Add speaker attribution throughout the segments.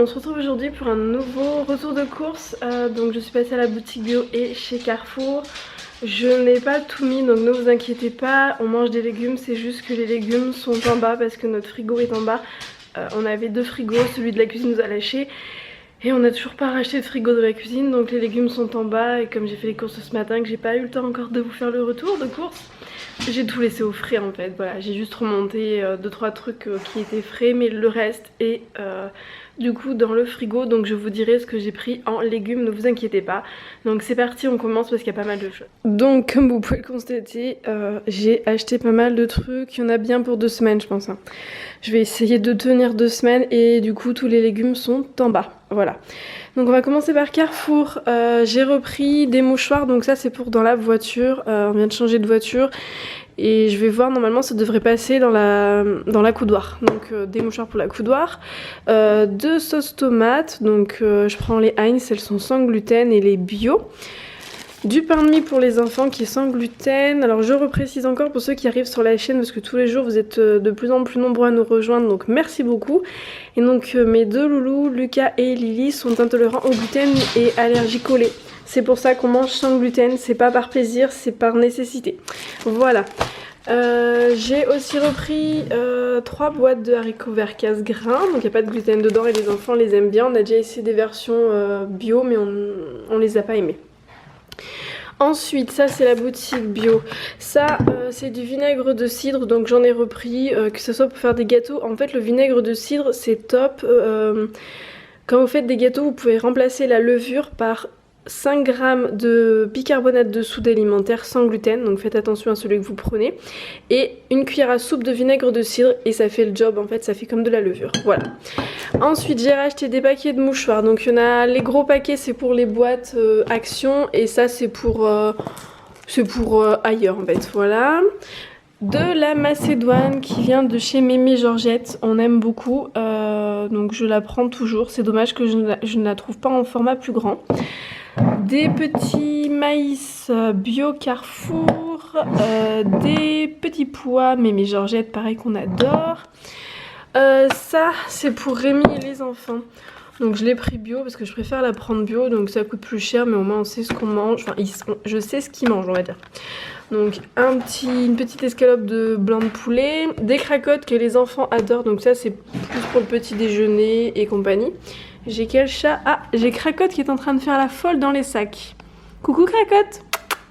Speaker 1: On se retrouve aujourd'hui pour un nouveau retour de course. Donc je suis passée à la boutique bio et chez Carrefour. Je n'ai pas tout mis, donc ne vous inquiétez pas, on mange des légumes, c'est juste que les légumes sont en bas parce que notre frigo est en bas. On avait deux frigos, celui de la cuisine nous a lâché et on n'a toujours pas racheté de frigo de la cuisine, donc les légumes sont en bas. Et comme j'ai fait les courses ce matin, que j'ai pas eu le temps encore de vous faire le retour de course, j'ai tout laissé au frais en fait. Voilà, j'ai juste remonté 2-3 trucs qui étaient frais, mais le reste est du coup dans le frigo, donc je vous dirai ce que j'ai pris en légumes, ne vous inquiétez pas. Donc c'est parti, on commence parce qu'il y a pas mal de choses. Donc comme vous pouvez le constater, j'ai acheté pas mal de trucs, il y en a bien pour 2 semaines je pense. Je vais essayer de tenir 2 semaines et du coup tous les légumes sont en bas, voilà. Donc on va commencer par Carrefour. J'ai repris des mouchoirs, donc ça c'est pour dans la voiture, on vient de changer de voiture. Et je vais voir, normalement ça devrait passer dans la coudoir. Donc des mouchoirs pour la coudoir. 2 sauces tomates. Donc je prends les Heinz, elles sont sans gluten et les bio. Du pain de mie pour les enfants qui est sans gluten. Alors je reprécise encore pour ceux qui arrivent sur la chaîne parce que tous les jours vous êtes de plus en plus nombreux à nous rejoindre. Donc merci beaucoup. Et donc mes 2 loulous, Lucas et Lily, sont intolérants au gluten et allergiques au lait. C'est pour ça qu'on mange sans gluten, c'est pas par plaisir, c'est par nécessité. Voilà. J'ai aussi repris 3 boîtes de haricots verts casse-grains, donc il n'y a pas de gluten dedans et les enfants les aiment bien. On a déjà essayé des versions bio mais on les a pas aimées. Ensuite, ça c'est la boutique bio. Ça c'est du vinaigre de cidre, donc j'en ai repris, que ce soit pour faire des gâteaux. En fait le vinaigre de cidre c'est top. Quand vous faites des gâteaux, vous pouvez remplacer la levure par 5 g de bicarbonate de soude alimentaire sans gluten, donc faites attention à celui que vous prenez, et une cuillère à soupe de vinaigre de cidre et ça fait le job, en fait ça fait comme de la levure, voilà. Ensuite j'ai racheté des paquets de mouchoirs, donc il y en a, les gros paquets c'est pour les boîtes Action et ça c'est pour ailleurs en fait, voilà. De la macédoine qui vient de chez Mémé Georgette, on aime beaucoup, donc je la prends toujours, c'est dommage que je ne la trouve pas en format plus grand. Des petits maïs bio Carrefour, des petits pois Mémé Georgette, pareil qu'on adore. Ça c'est pour Rémi et les enfants. Donc je l'ai pris bio parce que je préfère la prendre bio, donc ça coûte plus cher mais au moins on sait ce qu'on mange, enfin je sais ce qu'ils mangent on va dire. Donc une petite escalope de blanc de poulet, des cracottes que les enfants adorent, donc ça c'est plus pour le petit déjeuner et compagnie. J'ai quel chat? Ah, j'ai Cracotte qui est en train de faire la folle dans les sacs. Coucou Cracotte!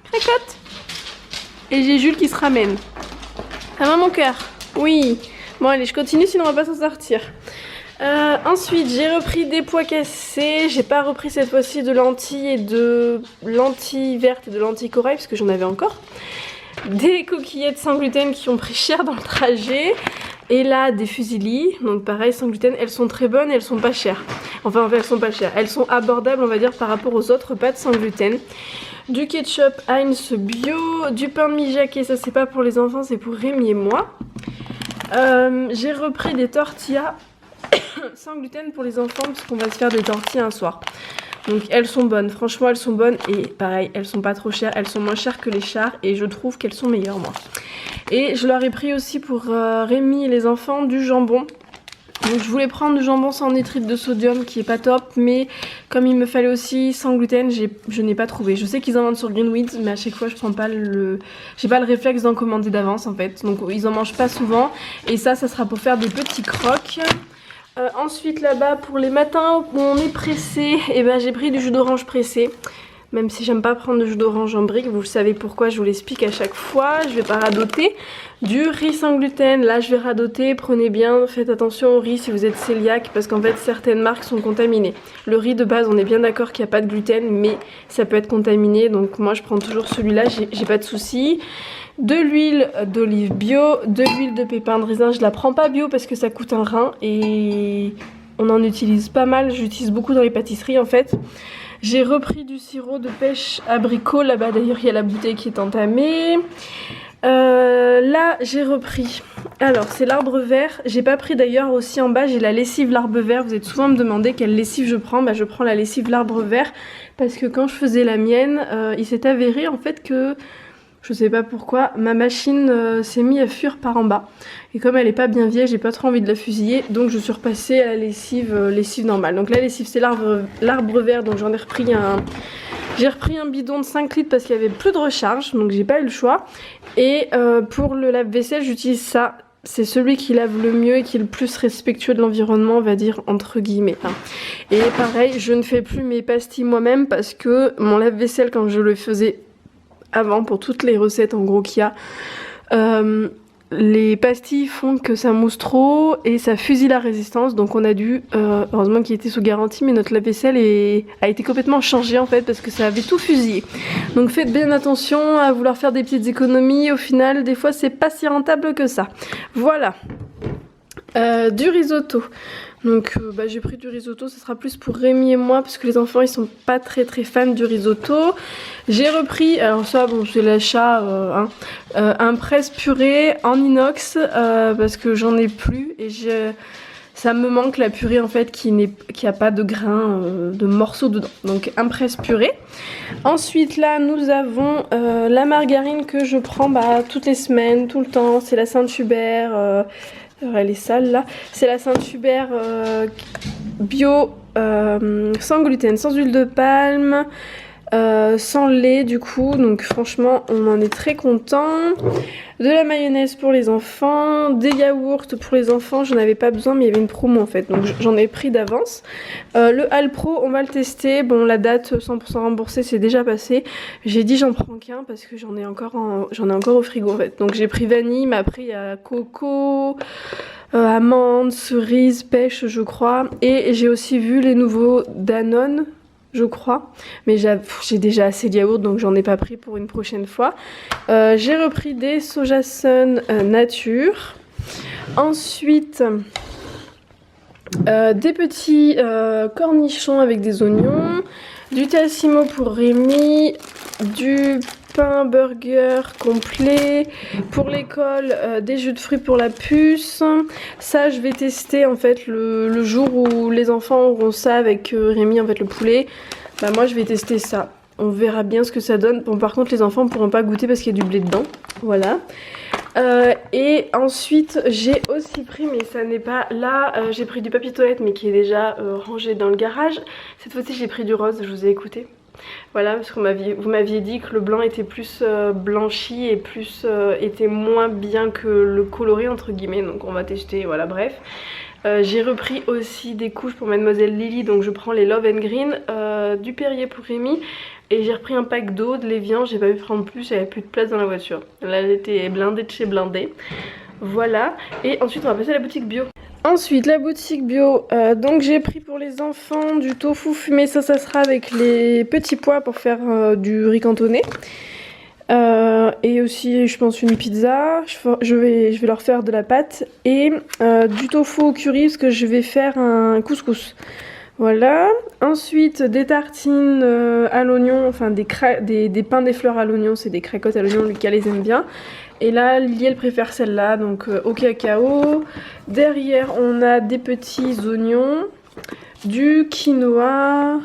Speaker 1: Cracotte! Et j'ai Jules qui se ramène. Ça va mon cœur? Oui. Bon allez, je continue sinon on va pas s'en sortir. Ensuite j'ai repris des pois cassés. J'ai pas repris cette fois-ci de lentilles vertes et de lentilles corail parce que j'en avais encore. Des coquillettes sans gluten qui ont pris cher dans le trajet. Et là des fusillis, donc pareil sans gluten, elles sont très bonnes et elles sont pas chères. Enfin elles sont pas chères, elles sont abordables on va dire par rapport aux autres pâtes sans gluten. Du ketchup Heinz bio, du pain de mie Jacquet, ça c'est pas pour les enfants, c'est pour Rémi et moi. J'ai repris des tortillas sans gluten pour les enfants parce qu'on va se faire des tortillas un soir. Donc elles sont bonnes, franchement elles sont bonnes et pareil elles sont pas trop chères, elles sont moins chères que les chars et je trouve qu'elles sont meilleures moi. Et je leur ai pris aussi pour Rémi et les enfants du jambon. Donc je voulais prendre du jambon sans nitrite de sodium qui est pas top, mais comme il me fallait aussi sans gluten, je n'ai pas trouvé. Je sais qu'ils en vendent sur Greenweed, mais à chaque fois je prends pas j'ai pas le réflexe d'en commander d'avance en fait. Donc ils en mangent pas souvent et ça sera pour faire des petits crocs. Ensuite là-bas pour les matins où on est pressé, et ben j'ai pris du jus d'orange pressé. Même si j'aime pas prendre de jus d'orange en brique, vous le savez pourquoi, je vous l'explique à chaque fois, je vais pas radoter. Du riz sans gluten, là je vais radoter, prenez bien, faites attention au riz si vous êtes cœliaque parce qu'en fait certaines marques sont contaminées. Le riz de base on est bien d'accord qu'il n'y a pas de gluten mais ça peut être contaminé, donc moi je prends toujours celui-là, j'ai pas de soucis. De l'huile d'olive bio, de l'huile de pépins de raisin, je la prends pas bio parce que ça coûte un rein et on en utilise pas mal, j'utilise beaucoup dans les pâtisseries en fait. J'ai repris du sirop de pêche abricot, là-bas d'ailleurs il y a la bouteille qui est entamée. Là j'ai repris, alors c'est l'arbre vert, j'ai pas pris d'ailleurs aussi en bas, j'ai la lessive l'arbre vert, vous êtes souvent me demander quelle lessive je prends, bah je prends la lessive l'arbre vert parce que quand je faisais la mienne, il s'est avéré en fait que Je sais pas pourquoi, ma machine s'est mise à fuir par en bas. Et comme elle est pas bien vieille, j'ai pas trop envie de la fusiller, donc je suis repassée à la lessive normale. Donc la lessive c'est l'arbre vert, donc j'en ai repris un... J'ai repris un bidon de 5 litres parce qu'il y avait plus de recharge, donc j'ai pas eu le choix. Et pour le lave-vaisselle, j'utilise ça. C'est celui qui lave le mieux et qui est le plus respectueux de l'environnement, on va dire, entre guillemets. Et pareil, je ne fais plus mes pastilles moi-même parce que mon lave-vaisselle, quand je le faisais avant, pour toutes les recettes en gros qu'il y a, les pastilles font que ça mousse trop et ça fusille la résistance, donc on a dû, heureusement qu'il était sous garantie, mais notre lave-vaisselle a été complètement changée en fait parce que ça avait tout fusillé. Donc faites bien attention à vouloir faire des petites économies, au final des fois c'est pas si rentable que ça. Voilà. Du risotto. Donc j'ai pris du risotto, ce sera plus pour Rémi et moi parce que les enfants ils sont pas très fans du risotto. J'ai repris, alors ça bon c'est l'achat, un presse purée en inox parce que j'en ai plus et ça me manque la purée en fait qui a pas de grains, de morceaux dedans. Donc un presse purée. Ensuite là nous avons la margarine que je prends toutes les semaines, tout le temps. C'est la Saint-Hubert. Elle est sale là. C'est la Saint-Hubert bio, sans gluten, sans huile de palme, sans lait du coup. Donc franchement on en est très content. De la mayonnaise pour les enfants, des yaourts pour les enfants. J'en avais pas besoin mais il y avait une promo en fait. Donc j'en ai pris d'avance. Le Alpro on va le tester. Bon la date 100% remboursée c'est déjà passé. J'ai dit j'en prends qu'un parce que j'en ai encore au frigo en fait. Donc j'ai pris vanille, mais après il y a coco, amande, cerise, pêche je crois. Et j'ai aussi vu les nouveaux Danone, je crois, mais j'ai déjà assez de yaourt donc j'en ai pas pris pour une prochaine fois. J'ai repris des Soja Sun nature. Ensuite des petits cornichons avec des oignons, du Tassimo pour Rémi, du pain burger complet pour l'école, des jus de fruits pour la puce. Ça je vais tester en fait le jour où les enfants auront ça avec Rémi, en fait le poulet. Moi je vais tester ça, on verra bien ce que ça donne. Bon par contre les enfants ne pourront pas goûter parce qu'il y a du blé dedans, voilà. Et ensuite j'ai aussi pris, mais ça n'est pas là, j'ai pris du papier toilette mais qui est déjà rangé dans le garage. Cette fois-ci j'ai pris du rose, je vous ai écouté. Voilà, parce que vous m'aviez dit que le blanc était plus blanchi et était moins bien que le coloré entre guillemets, donc on va tester, voilà bref. J'ai repris aussi des couches pour Mademoiselle Lily, donc je prends les Love and Green, du Perrier pour Rémi. Et j'ai repris un pack d'eau, de l'Evian, j'ai pas pu prendre plus, il n'y avait plus de place dans la voiture. Là elle était blindée de chez blindée. Voilà, et ensuite on va passer à la boutique bio. Ensuite la boutique bio, donc j'ai pris pour les enfants du tofu fumé, ça sera avec les petits pois pour faire du riz cantonné. Et aussi je pense une pizza, je vais leur faire de la pâte et du tofu au curry parce que je vais faire un couscous. Voilà, ensuite des tartines à l'oignon, enfin des pains des fleurs à l'oignon, c'est des cracottes à l'oignon, Lucas les aime bien. Et là, Lily elle préfère celle-là, donc au cacao. Derrière on a des petits oignons, du quinoa,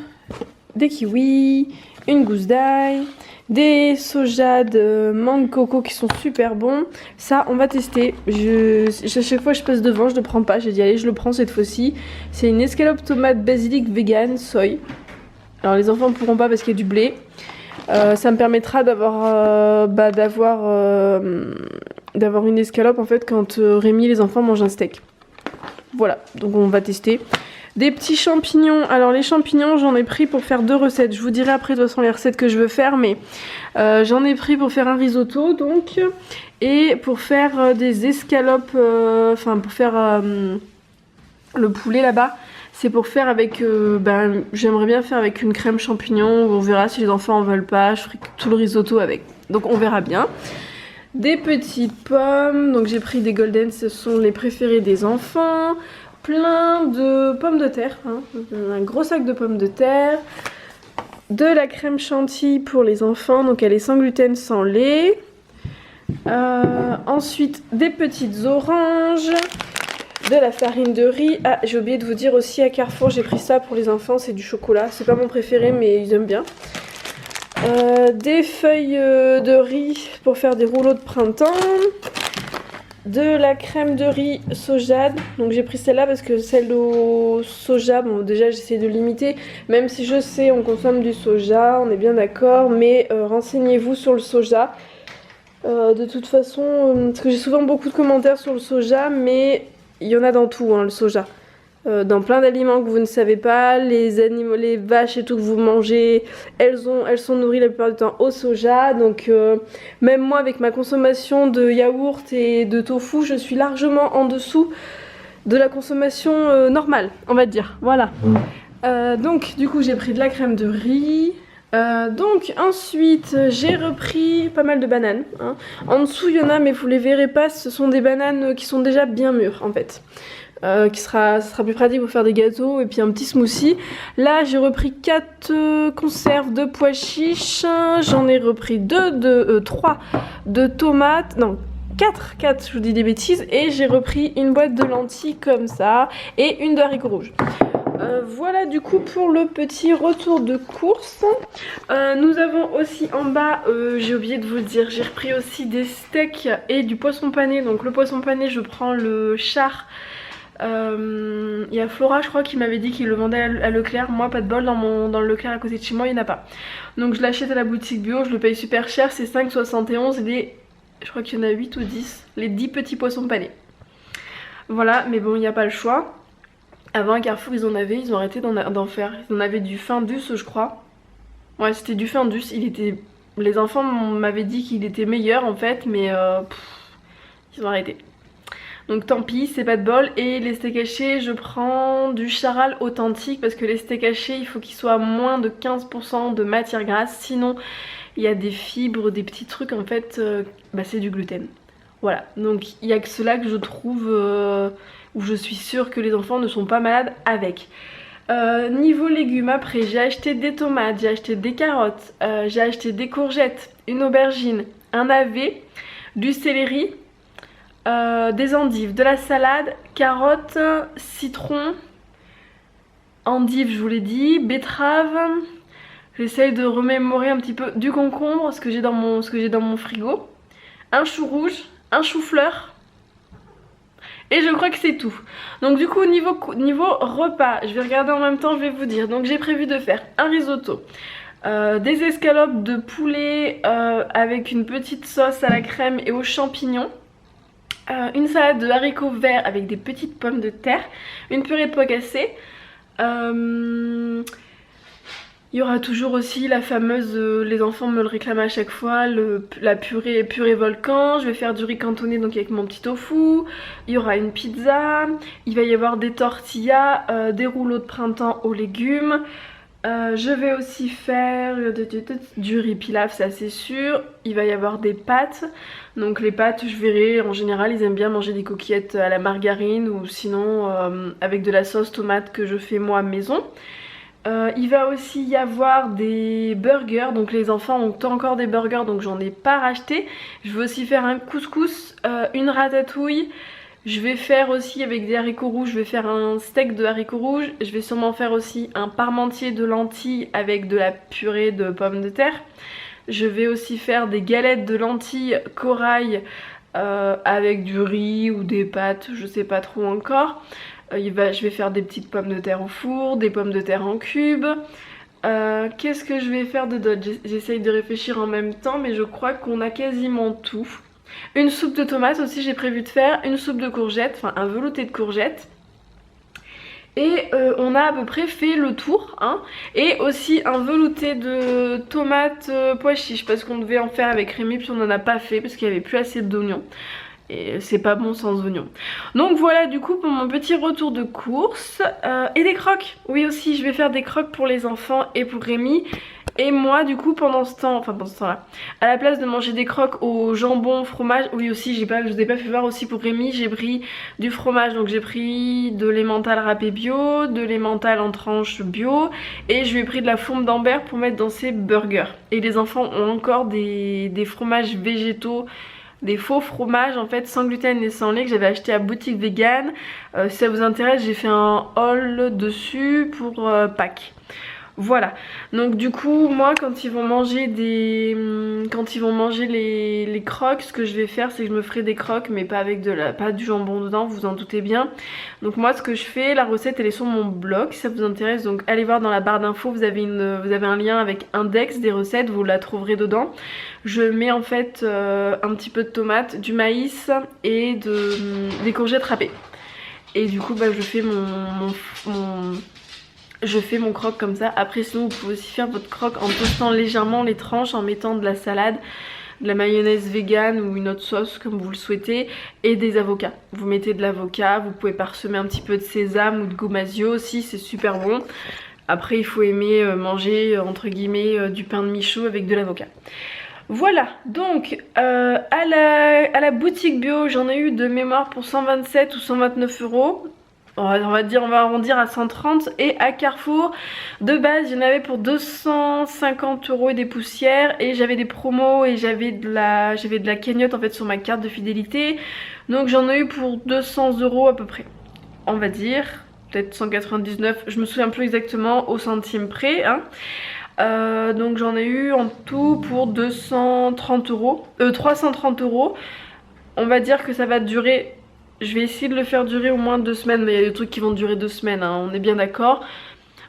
Speaker 1: des kiwis, une gousse d'ail, des soja de mangue coco qui sont super bons. Ça on va tester. À chaque fois je passe devant, je ne le prends pas. J'ai dit allez je le prends cette fois-ci. C'est une escalope tomate basilic vegan soy. Alors les enfants ne pourront pas parce qu'il y a du blé. Ça me permettra d'avoir une escalope en fait quand Rémi et les enfants mangent un steak. Voilà, donc on va tester. Des petits champignons, alors les champignons j'en ai pris pour faire 2 recettes, je vous dirai après de toute façon les recettes que je veux faire, mais j'en ai pris pour faire un risotto donc, et pour faire des escalopes, pour faire le poulet là-bas, c'est pour faire avec, j'aimerais bien faire avec une crème champignon, on verra si les enfants en veulent pas, je ferai tout le risotto avec, donc on verra bien. Des petites pommes, donc j'ai pris des golden, ce sont les préférés des enfants. Plein de pommes de terre, un gros sac de pommes de terre, de la crème chantilly pour les enfants, donc elle est sans gluten, sans lait. Ensuite des petites oranges, de la farine de riz. Ah j'ai oublié de vous dire aussi à Carrefour j'ai pris ça pour les enfants, c'est du chocolat, c'est pas mon préféré mais ils aiment bien. Des feuilles de riz pour faire des rouleaux de printemps. De la crème de riz Sojade, donc j'ai pris celle-là parce que celle au soja, bon déjà j'essaie de limiter, même si je sais on consomme du soja, on est bien d'accord, mais renseignez-vous sur le soja. De toute façon, parce que j'ai souvent beaucoup de commentaires sur le soja, mais il y en a dans tout hein, le soja. Dans plein d'aliments que vous ne savez pas, les animaux, les vaches et tout que vous mangez, elles sont nourries la plupart du temps au soja. Donc même moi avec ma consommation de yaourt et de tofu, je suis largement en dessous de la consommation normale, on va dire. Voilà. Donc du coup j'ai pris de la crème de riz. Donc ensuite j'ai repris pas mal de bananes hein. En dessous il y en a mais vous les verrez pas, ce sont des bananes qui sont déjà bien mûres en fait. Ça sera plus pratique pour faire des gâteaux et puis un petit smoothie. Là j'ai repris 4 conserves de pois chiches, j'en ai repris 3 de tomates, non 4 je vous dis des bêtises, et j'ai repris une boîte de lentilles comme ça et une de haricots rouges. Voilà du coup pour le petit retour de course. Nous avons aussi en bas, j'ai oublié de vous le dire, j'ai repris aussi des steaks et du poisson pané. Donc le poisson pané je prends le char. Il y a Flora je crois qui m'avait dit qu'il le vendait à Leclerc. Moi pas de bol, dans le Leclerc à côté de chez moi il n'y en a pas. Donc je l'achète à la boutique bio, je le paye super cher, c'est 5,71 je crois qu'il y en a 8 ou 10, les 10 petits poissons panés. Voilà, mais bon il n'y a pas le choix. Avant à Carrefour ils ont arrêté d'en faire. Ils en avaient du Findus je crois. Ouais c'était du Findus, les enfants m'avaient dit qu'il était meilleur en fait, mais ils ont arrêté. Donc tant pis, c'est pas de bol. Et les steaks hachés, je prends du Charal authentique parce que les steaks hachés, il faut qu'ils soient à moins de 15% de matière grasse. Sinon, il y a des fibres, des petits trucs en fait, c'est du gluten. Voilà, donc il y a que cela que je trouve où je suis sûre que les enfants ne sont pas malades avec. Niveau légumes, après j'ai acheté des tomates, j'ai acheté des carottes, j'ai acheté des courgettes, une aubergine, un navet, du céleri. Des endives, de la salade, carottes, citron, endives je vous l'ai dit, betterave. J'essaye de remémorer un petit peu du concombre, ce que j'ai dans mon frigo. Un chou rouge, un chou-fleur. Et je crois que c'est tout. Donc du coup niveau repas, je vais regarder en même temps, je vais vous dire. Donc j'ai prévu de faire un risotto. Des escalopes de poulet avec une petite sauce à la crème et aux champignons. Une salade de haricots verts avec des petites pommes de terre, une purée de pois cassés. Il y aura toujours aussi la fameuse, les enfants me le réclament à chaque fois, la purée volcan. Je vais faire du riz cantonné donc avec mon petit tofu. Il y aura une pizza, il va y avoir des tortillas, des rouleaux de printemps aux légumes. Je vais aussi faire du riz pilaf, ça c'est sûr. Il va y avoir des pâtes. Donc les pâtes, je verrai, en général ils aiment bien manger des coquillettes à la margarine ou sinon avec de la sauce tomate que je fais moi maison. Il va aussi y avoir des burgers, donc les enfants ont encore des burgers donc j'en ai pas racheté. Je vais aussi faire un couscous, une ratatouille. Je vais faire aussi avec des haricots rouges, je vais faire un steak de haricots rouges. Je vais sûrement faire aussi un parmentier de lentilles avec de la purée de pommes de terre. Je vais aussi faire des galettes de lentilles corail avec du riz ou des pâtes, je sais pas trop encore. Je vais faire des petites pommes de terre au four, des pommes de terre en cubes. Qu'est-ce que je vais faire de d'autre? J'essaye de réfléchir en même temps mais je crois qu'on a quasiment tout. Une soupe de tomates aussi j'ai prévu de faire, une soupe de courgettes, enfin un velouté de courgettes. Et on a à peu près fait le tour hein. Et aussi un velouté de tomates pois chiches parce qu'on devait en faire avec Rémi puis on n'en a pas fait parce qu'il n'y avait plus assez d'oignons. Et c'est pas bon sans oignons. Donc voilà du coup pour mon petit retour de course. Et des croques. Oui aussi je vais faire des croques pour les enfants et pour Rémi. Et moi du coup pendant ce temps là, à la place de manger des croques au jambon, fromage, oui aussi je vous ai pas fait voir aussi pour Rémi, j'ai pris du fromage. Donc j'ai pris de l'emmental râpé bio, de l'emmental en tranches bio. Et je lui ai pris de la fourme d'Ambert pour mettre dans ses burgers. Et les enfants ont encore des fromages végétaux, des faux fromages en fait sans gluten et sans lait que j'avais acheté à boutique vegan. Si ça vous intéresse j'ai fait un haul dessus pour Pâques. Voilà, donc du coup moi quand ils vont manger les croques, ce que je vais faire c'est que je me ferai des croques mais pas avec pas du jambon dedans, vous en doutez bien. Donc moi ce que je fais, la recette elle est sur mon blog si ça vous intéresse, donc allez voir dans la barre d'infos, vous avez un lien avec index des recettes, vous la trouverez dedans. Je mets en fait un petit peu de tomates, du maïs et des courgettes râpées. Et du coup bah, je fais mon croque comme ça. Après sinon vous pouvez aussi faire votre croque en toastant légèrement les tranches, en mettant de la salade, de la mayonnaise vegan ou une autre sauce comme vous le souhaitez, et des avocats. Vous mettez de l'avocat, vous pouvez parsemer un petit peu de sésame ou de gomasio aussi, c'est super bon. Après il faut aimer manger entre guillemets du pain de michaud avec de l'avocat. Voilà, donc à la boutique bio j'en ai eu de mémoire pour 127 ou 129 euros. On va arrondir à 130, et à Carrefour de base il y en avait pour 250 euros et des poussières, et j'avais des promos et j'avais de la cagnotte en fait sur ma carte de fidélité, donc j'en ai eu pour 200 euros à peu près, on va dire, peut-être 199, je me souviens plus exactement au centime près hein. Donc j'en ai eu en tout pour 230 euros, 330 euros. On va dire que ça va durer, je vais essayer de le faire durer au moins 2 semaines, mais il y a des trucs qui vont durer 2 semaines hein, on est bien d'accord.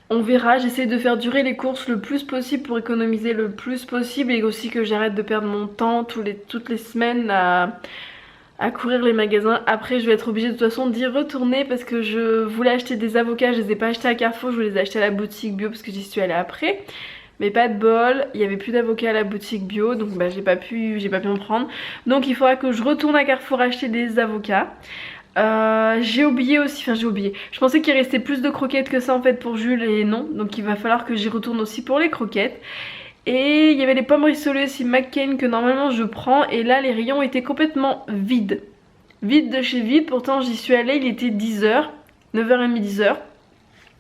Speaker 1: On verra, j'essaie de faire durer les courses le plus possible pour économiser le plus possible, et aussi que j'arrête de perdre mon temps toutes les semaines à courir les magasins. Après je vais être obligée de toute façon d'y retourner parce que je voulais acheter des avocats, je les ai pas achetés à Carrefour, je voulais les acheter à la boutique bio parce que j'y suis allée après. Mais pas de bol, il n'y avait plus d'avocats à la boutique bio, donc bah, j'ai pas pu en prendre. Donc il faudra que je retourne à Carrefour acheter des avocats. J'ai oublié aussi, enfin j'ai oublié, je pensais qu'il restait plus de croquettes que ça en fait pour Jules, et non. Donc il va falloir que j'y retourne aussi pour les croquettes. Et il y avait les pommes rissolées aussi McCain que normalement je prends, et là les rayons étaient complètement vides. Vide de chez vide, pourtant j'y suis allée, il était 10h, 9h30, 10h.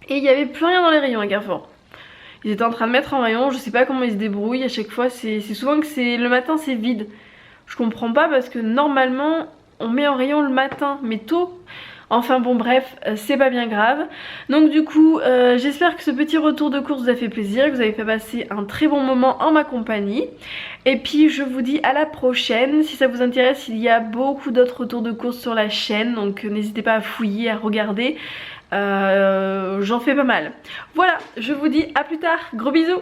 Speaker 1: Et il n'y avait plus rien dans les rayons à Carrefour. Ils étaient en train de mettre en rayon, je sais pas comment ils se débrouillent, à chaque fois c'est souvent que le matin c'est vide. Je comprends pas parce que normalement on met en rayon le matin, mais tôt. Enfin bon bref, c'est pas bien grave. Donc du coup j'espère que ce petit retour de course vous a fait plaisir, que vous avez fait passer un très bon moment en ma compagnie. Et puis je vous dis à la prochaine. Si ça vous intéresse, il y a beaucoup d'autres retours de course sur la chaîne, donc n'hésitez pas à fouiller, à regarder. J'en fais pas mal. Voilà, je vous dis à plus tard, gros bisous.